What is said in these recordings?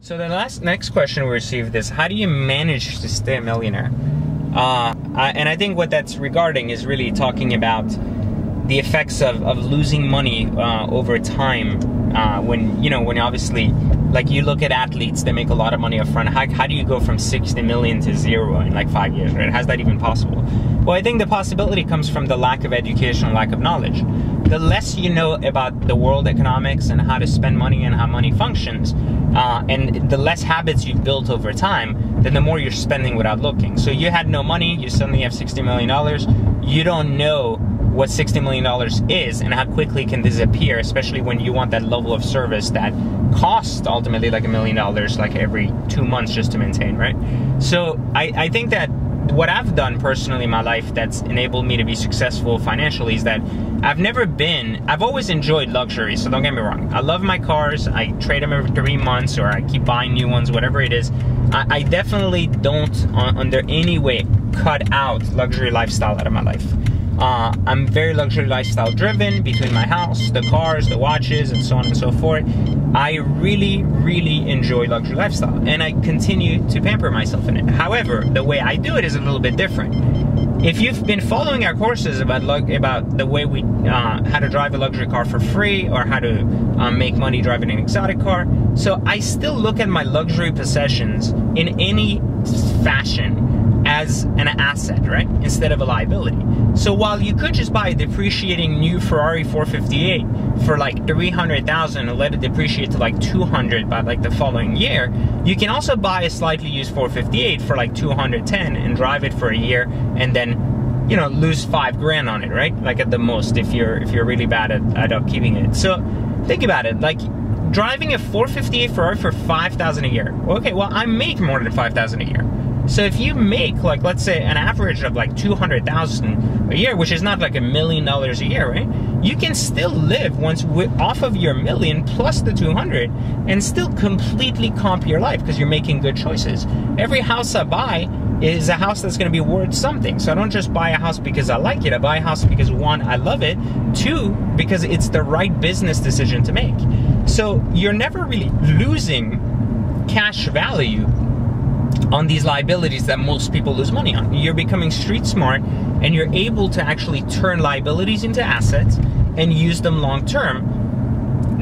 So the next question we received is, how do you manage to stay a millionaire? And I think what that's regarding is really talking about the effects of losing money over time. When obviously, like, you look at athletes that make a lot of money up front, how do you go from 60 million to zero in like 5 years, right? How's that even possible? Well, I think the possibility comes from the lack of education, lack of knowledge. The less you know about the world economics and how to spend money and how money functions, and the less habits you've built over time, then the more you're spending without looking. So you had no money, you suddenly have $60 million, you don't know what $60 million is and how quickly it can disappear, especially when you want that level of service that costs ultimately like $1 million like every 2 months just to maintain, right? So I think that what I've done personally in my life that's enabled me to be successful financially is that I've always enjoyed luxury, so don't get me wrong. I love my cars, I trade them every 3 months, or I keep buying new ones, whatever it is. I definitely don't under any way cut out luxury lifestyle out of my life. I'm very luxury lifestyle driven, between my house, the cars, the watches, and so on and so forth. I really, really enjoy luxury lifestyle, and I continue to pamper myself in it. However, the way I do it is a little bit different. If you've been following our courses about the way we, how to drive a luxury car for free, or how to make money driving an exotic car, so I still look at my luxury possessions in any fashion as an asset, right? Instead of a liability. So while you could just buy a depreciating new Ferrari 458 for like 300,000 and let it depreciate to like 200 by like the following year, you can also buy a slightly used 458 for like 210 and drive it for a year and then, you know, lose 5 grand on it, right? Like at the most, if you're really bad at upkeeping it. So think about it, like driving a 458 Ferrari for 5,000 a year. Okay, well, I make more than 5,000 a year. So if you make, like, let's say an average of like 200,000 a year, which is not like $1 million a year, right? You can still live off of your million plus the 200 and still completely comp your life because you're making good choices. Every house I buy is a house that's going to be worth something. So I don't just buy a house because I like it. I buy a house because, 1, I love it. 2, because it's the right business decision to make. So you're never really losing cash value on these liabilities that most people lose money on. You're becoming street smart, and you're able to actually turn liabilities into assets and use them long term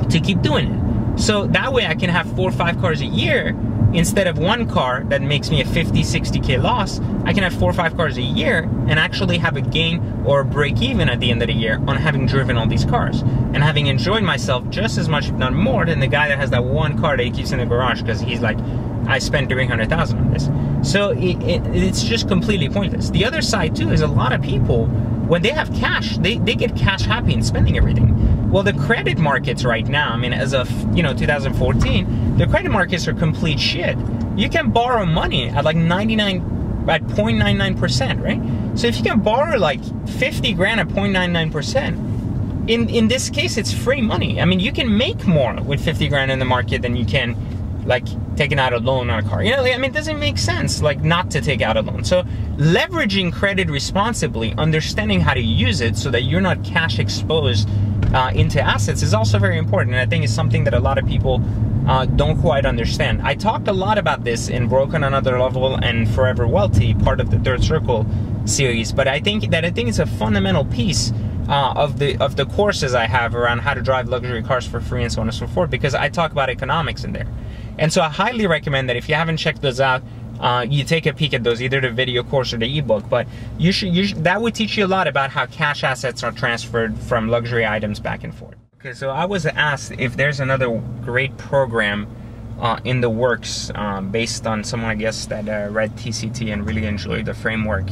to keep doing it. So that way I can have 4 or 5 cars a year instead of 1 car that makes me a 50, 60K loss. I can have 4 or 5 cars a year and actually have a gain or a break even at the end of the year on having driven all these cars and having enjoyed myself just as much, if not more, than the guy that has that 1 car that he keeps in the garage because he's like, I spent 300,000 on this. So it's just completely pointless. The other side too is a lot of people, when they have cash, they get cash happy in spending everything. Well, the credit markets right now, I mean, as of 2014, the credit markets are complete shit. You can borrow money at like 0.99%, right? So if you can borrow like 50 grand at 0.99%, in this case, it's free money. I mean, you can make more with 50 grand in the market than you can like taking out a loan on a car. I mean, it doesn't make sense like not to take out a loan. So leveraging credit responsibly, understanding how to use it so that you're not cash exposed into assets is also very important. And I think it's something that a lot of people don't quite understand. I talked a lot about this in Broken Another Level and Forever Wealthy, part of the Third Circle series, but I think it's a fundamental piece of the courses I have around how to drive luxury cars for free and so on and so forth, because I talk about economics in there. And so I highly recommend that if you haven't checked those out, you take a peek at those, either the video course or the ebook. But you should that would teach you a lot about how cash assets are transferred from luxury items back and forth. Okay, so I was asked if there's another great program in the works based on someone, I guess, that read TCT and really enjoyed the framework.